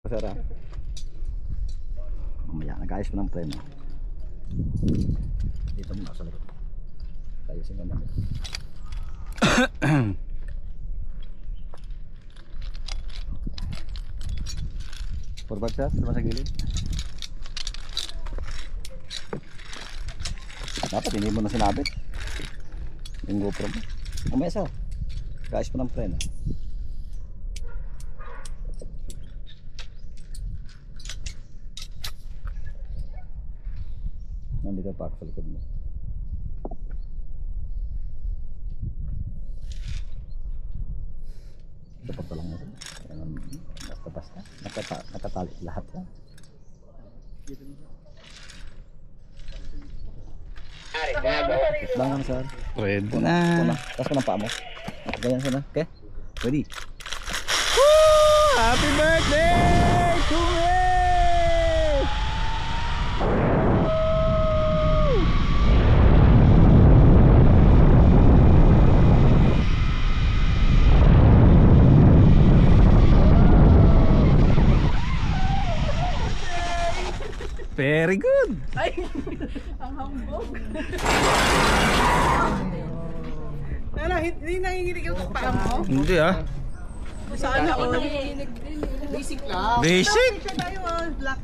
Sara. Mamaya, nag-ayos pa ng preno. Dito muna sa likod. Tayo sa mga damit. Forward sir, sama sa gilid. Dapat hindi mo na sinabit yung GoPro mo. Mamaya sir, nag-ayos pa ng preno. Nandito pa ako sa likod mo. Dapat pa lang natin. Basta-basta. Nakatali lahat yan. Bangan sir. Pwede na. Tapos ko ng paa mo. Ganyan sir. Okay? Ready? Woo! Happy birthday to me! Very good. Ay, ang hambog. Ano, hindi nanginginig yung paa mo? Hindi ah. Sana all. Basic lang. Basic. Tayo, black